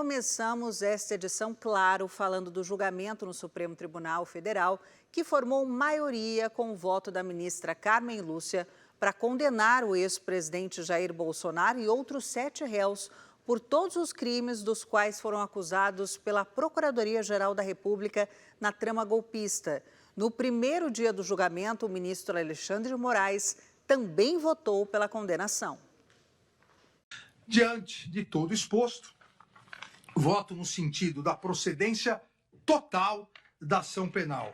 começamos esta edição, claro, falando do julgamento no Supremo Tribunal Federal, que formou maioria com o voto da ministra Carmen Lúcia para condenar o ex-presidente Jair Bolsonaro e outros 7 réus por todos os crimes dos quais foram acusados pela Procuradoria-Geral da República na trama golpista. No primeiro dia do julgamento, o ministro Alexandre de Moraes também votou pela condenação. Diante de todo exposto, voto no sentido da procedência total da ação penal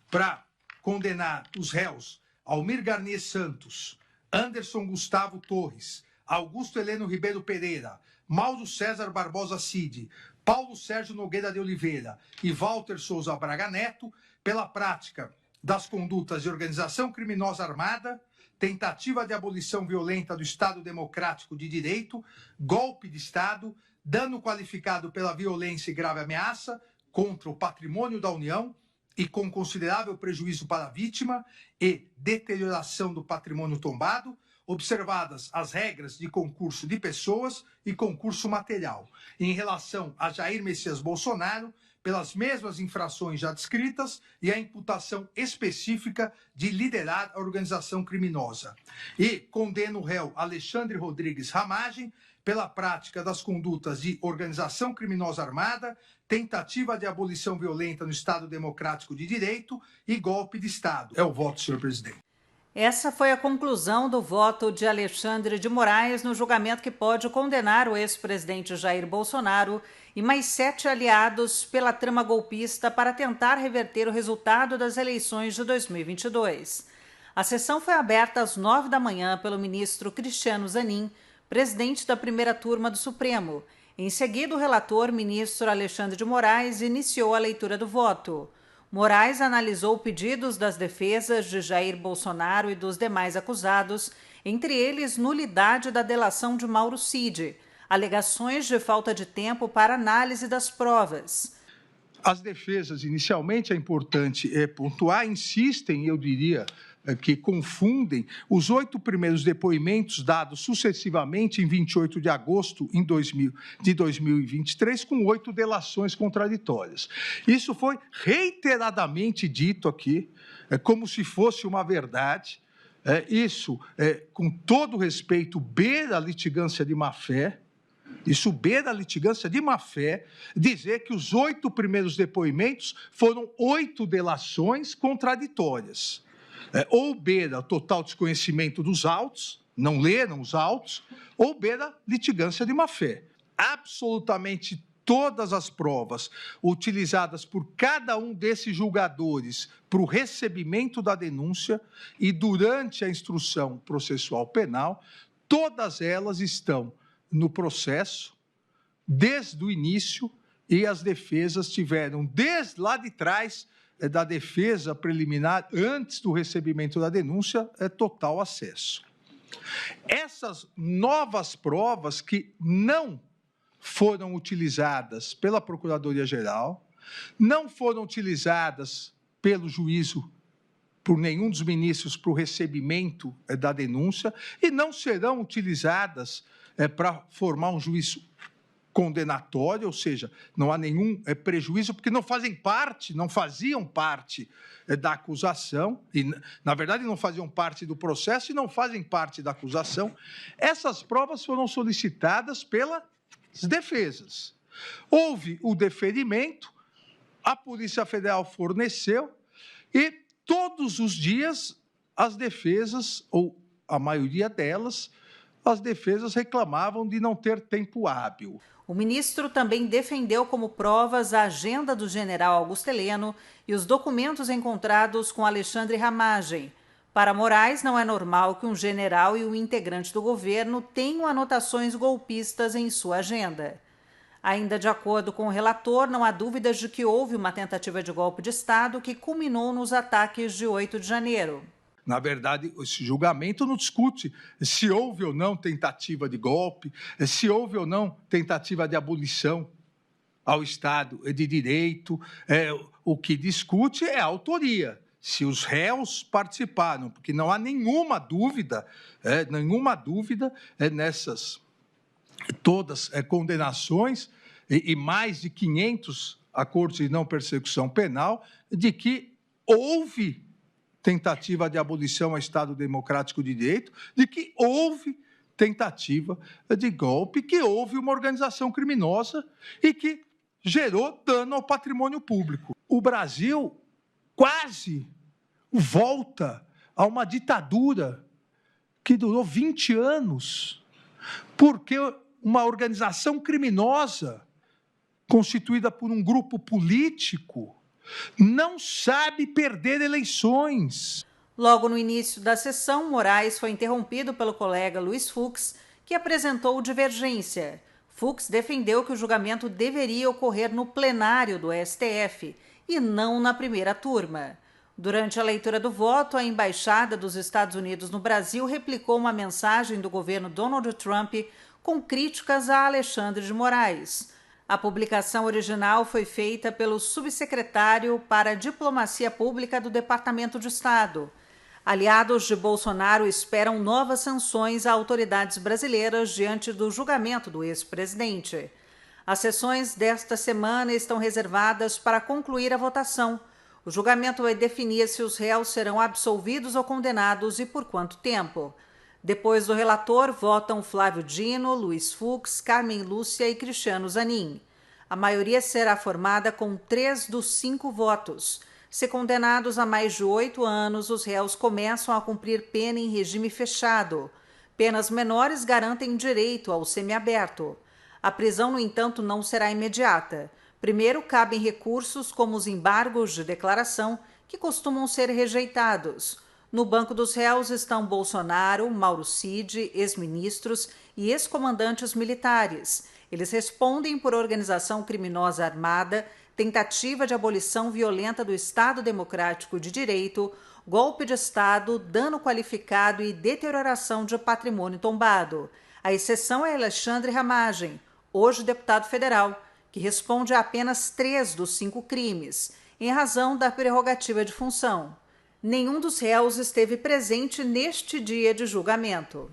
para condenar os réus Almir Garnier Santos, Anderson Gustavo Torres, Augusto Heleno Ribeiro Pereira, Mauro César Barbosa Cid, Paulo Sérgio Nogueira de Oliveira e Walter Souza Braga Neto pela prática das condutas de organização criminosa armada, tentativa de abolição violenta do Estado Democrático de Direito, golpe de Estado, dano qualificado pela violência e grave ameaça contra o patrimônio da União e com considerável prejuízo para a vítima e deterioração do patrimônio tombado, observadas as regras de concurso de pessoas e concurso material. Em relação a Jair Messias Bolsonaro, pelas mesmas infrações já descritas e a imputação específica de liderar a organização criminosa. E condena o réu Alexandre Rodrigues Ramagem pela prática das condutas de organização criminosa armada, tentativa de abolição violenta no Estado Democrático de Direito e golpe de Estado. É o voto, senhor presidente. Essa foi a conclusão do voto de Alexandre de Moraes no julgamento que pode condenar o ex-presidente Jair Bolsonaro e mais 7 aliados pela trama golpista para tentar reverter o resultado das eleições de 2022. A sessão foi aberta às 9 da manhã pelo ministro Cristiano Zanin, presidente da primeira turma do Supremo. Em seguida, o relator, ministro Alexandre de Moraes, iniciou a leitura do voto. Moraes analisou pedidos das defesas de Jair Bolsonaro e dos demais acusados, entre eles nulidade da delação de Mauro Cid, alegações de falta de tempo para análise das provas. As defesas, inicialmente, é importante pontuar, insistem, eu diria, que confundem os 8 primeiros depoimentos dados sucessivamente em 28 de agosto de 2023 com 8 delações contraditórias. Isso foi reiteradamente dito aqui, como se fosse uma verdade. Isso, com todo respeito, beira a litigância de má-fé. Isso beira a litigância de má-fé, dizer que os 8 primeiros depoimentos foram 8 delações contraditórias. Ou beira total desconhecimento dos autos, não leram os autos, ou beira litigância de má-fé. Absolutamente todas as provas utilizadas por cada um desses julgadores para o recebimento da denúncia e durante a instrução processual penal, todas elas estão no processo, desde o início, e as defesas tiveram, desde lá de trás, da defesa preliminar, antes do recebimento da denúncia, total acesso. Essas novas provas que não foram utilizadas pela Procuradoria-Geral, não foram utilizadas pelo juízo, por nenhum dos ministros, para o recebimento da denúncia, e não serão utilizadas para formar um juízo condenatório, ou seja, não há nenhum prejuízo, porque não faziam parte da acusação, e, na verdade, não faziam parte do processo e não fazem parte da acusação. Essas provas foram solicitadas pelas defesas. Houve o deferimento, a Polícia Federal forneceu, e todos os dias as defesas, ou a maioria delas, as defesas reclamavam de não ter tempo hábil. O ministro também defendeu como provas a agenda do general Augusto Heleno e os documentos encontrados com Alexandre Ramagem. Para Moraes, não é normal que um general e um integrante do governo tenham anotações golpistas em sua agenda. Ainda de acordo com o relator, não há dúvidas de que houve uma tentativa de golpe de Estado que culminou nos ataques de 8 de janeiro. Na verdade, esse julgamento não discute se houve ou não tentativa de golpe, se houve ou não tentativa de abolição ao Estado de Direito. O que discute é a autoria, se os réus participaram, porque não há nenhuma dúvida nessas todas condenações e mais de 500 acordos de não persecução penal, de que houve tentativa de abolição ao Estado Democrático de Direito, de que houve tentativa de golpe, que houve uma organização criminosa e que gerou dano ao patrimônio público. O Brasil quase volta a uma ditadura que durou 20 anos, porque uma organização criminosa constituída por um grupo político não sabe perder eleições. Logo no início da sessão, Moraes foi interrompido pelo colega Luiz Fux, que apresentou divergência. Fux defendeu que o julgamento deveria ocorrer no plenário do STF e não na primeira turma. Durante a leitura do voto, a Embaixada dos Estados Unidos no Brasil replicou uma mensagem do governo Donald Trump com críticas a Alexandre de Moraes. A publicação original foi feita pelo subsecretário para a Diplomacia Pública do Departamento de Estado. Aliados de Bolsonaro esperam novas sanções a autoridades brasileiras diante do julgamento do ex-presidente. As sessões desta semana estão reservadas para concluir a votação. O julgamento vai definir se os réus serão absolvidos ou condenados e por quanto tempo. Depois do relator, votam Flávio Dino, Luiz Fux, Carmen Lúcia e Cristiano Zanin. A maioria será formada com 3 dos 5 votos. Se condenados a mais de 8 anos, os réus começam a cumprir pena em regime fechado. Penas menores garantem direito ao semiaberto. A prisão, no entanto, não será imediata. Primeiro, cabem recursos como os embargos de declaração, que costumam ser rejeitados. No banco dos réus estão Bolsonaro, Mauro Cid, ex-ministros e ex-comandantes militares. Eles respondem por organização criminosa armada, tentativa de abolição violenta do Estado Democrático de Direito, golpe de Estado, dano qualificado e deterioração de patrimônio tombado. A exceção é Alexandre Ramagem, hoje deputado federal, que responde a apenas 3 dos 5 crimes, em razão da prerrogativa de função. Nenhum dos réus esteve presente neste dia de julgamento.